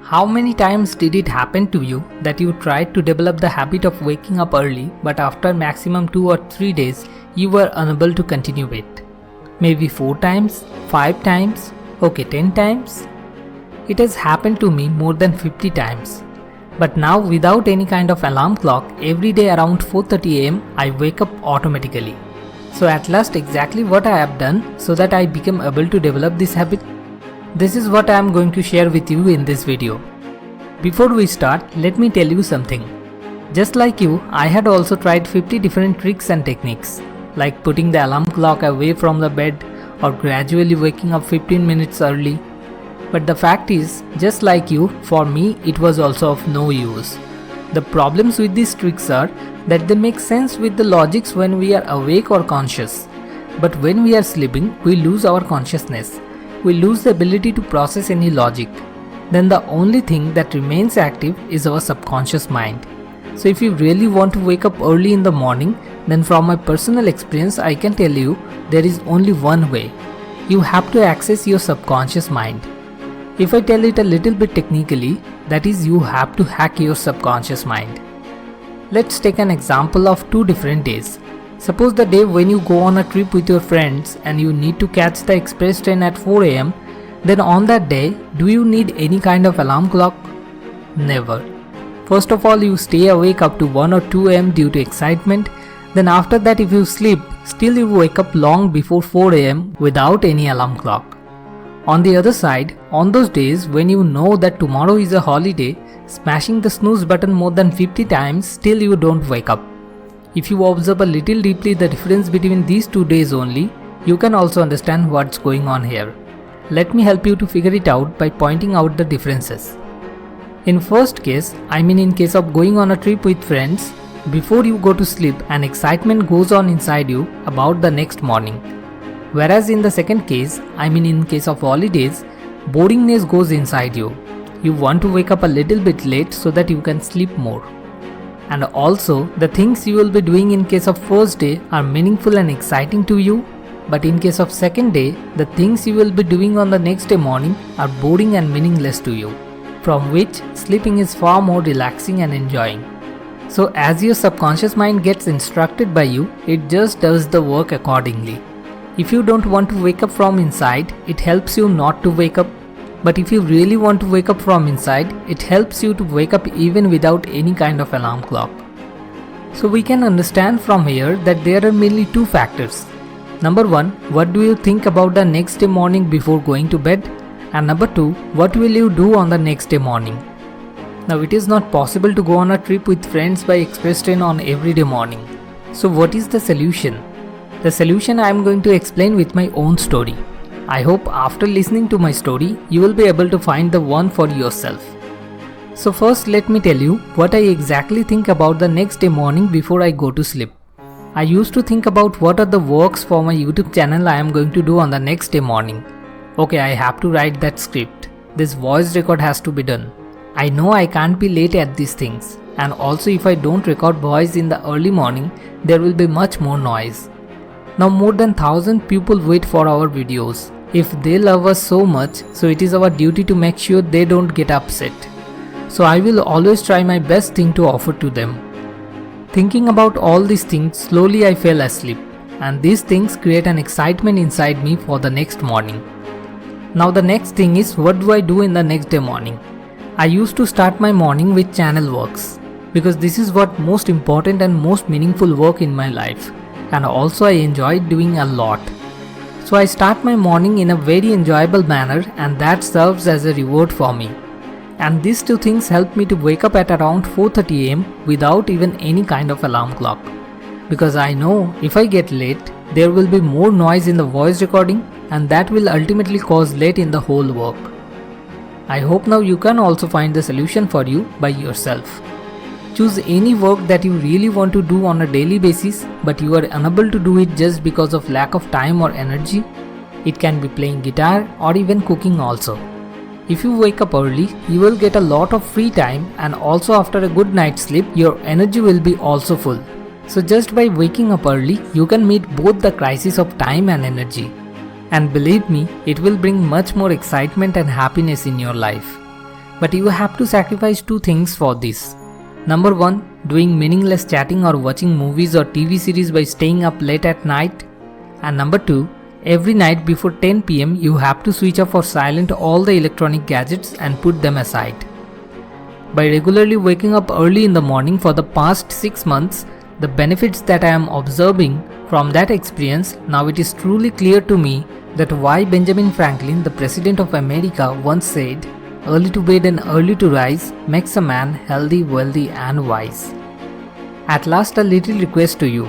How many times did it happen to you that you tried to develop the habit of waking up early, but after maximum 2 or 3 days, you were unable to continue it? Maybe 4 times, 5 times, okay 10 times? It has happened to me more than 50 times. But now without any kind of alarm clock, every day around 4:30 am I wake up automatically. So at last exactly what I have done so that I became able to develop this habit? This is what I am going to share with you in this video. Before we start, let me tell you something. Just like you, I had also tried 50 different tricks and techniques, like putting the alarm clock away from the bed or gradually waking up 15 minutes early. But the fact is, just like you, for me it was also of no use. The problems with these tricks are that they make sense with the logics when we are awake or conscious. But when we are sleeping, we lose our consciousness. We lose the ability to process any logic. Then the only thing that remains active is our subconscious mind. So if you really want to wake up early in the morning, then from my personal experience I can tell you there is only one way. You have to access your subconscious mind. If I tell it a little bit technically, that is you have to hack your subconscious mind. Let's take an example of 2 different days. Suppose the day when you go on a trip with your friends and you need to catch the express train at 4 am, then on that day, do you need any kind of alarm clock? Never. First of all, you stay awake up to 1 or 2 am due to excitement. Then after that, if you sleep, still you wake up long before 4 am without any alarm clock. On the other side, on those days when you know that tomorrow is a holiday, smashing the snooze button more than 50 times, still you don't wake up. If you observe a little deeply the difference between these 2 days only, you can also understand what's going on here. Let me help you to figure it out by pointing out the differences. In first case, in case of going on a trip with friends, before you go to sleep an excitement goes on inside you about the next morning. Whereas in the second case, in case of holidays, boringness goes inside you. You want to wake up a little bit late so that you can sleep more. And also, the things you will be doing in case of first day are meaningful and exciting to you, but in case of second day, the things you will be doing on the next day morning are boring and meaningless to you, from which sleeping is far more relaxing and enjoying. So as your subconscious mind gets instructed by you, it just does the work accordingly. If you don't want to wake up from inside, it helps you not to wake up. But if you really want to wake up from inside, it helps you to wake up even without any kind of alarm clock. So we can understand from here that there are mainly 2 factors. Number 1, what do you think about the next day morning before going to bed? And number 2, what will you do on the next day morning? Now it is not possible to go on a trip with friends by express train on every day morning. So what is the solution? The solution I am going to explain with my own story. I hope after listening to my story, you will be able to find the one for yourself. So first let me tell you what I exactly think about the next day morning before I go to sleep. I used to think about what are the works for my YouTube channel I am going to do on the next day morning. Okay, I have to write that script. This voice record has to be done. I know I can't be late at these things. And also if I don't record voice in the early morning, there will be much more noise. Now more than 1,000 people wait for our videos. If they love us so much, so it is our duty to make sure they don't get upset. So I will always try my best thing to offer to them. Thinking about all these things, slowly I fell asleep, and these things create an excitement inside me for the next morning. Now the next thing is, what do I do in the next day morning? I used to start my morning with channel works, because this is what most important and most meaningful work in my life, and also I enjoy doing a lot. So I start my morning in a very enjoyable manner, and that serves as a reward for me. And these 2 things help me to wake up at around 4:30 am without even any kind of alarm clock. Because I know if I get late, there will be more noise in the voice recording, and that will ultimately cause late in the whole work. I hope now you can also find the solution for you by yourself. Choose any work that you really want to do on a daily basis, but you are unable to do it just because of lack of time or energy. It can be playing guitar or even cooking also. If you wake up early, you will get a lot of free time, and also after a good night's sleep, your energy will be also full. So just by waking up early, you can meet both the crisis of time and energy. And believe me, it will bring much more excitement and happiness in your life. But you have to sacrifice two things for this. Number 1, doing meaningless chatting or watching movies or TV series by staying up late at night. And number 2, every night before 10 pm you have to switch off or silent all the electronic gadgets and put them aside. By regularly waking up early in the morning for the past 6 months, the benefits that I am observing from that experience, now it is truly clear to me that why Benjamin Franklin, the President of America, once said, "Early to bed and early to rise makes a man healthy, wealthy and wise." At last, a little request to you.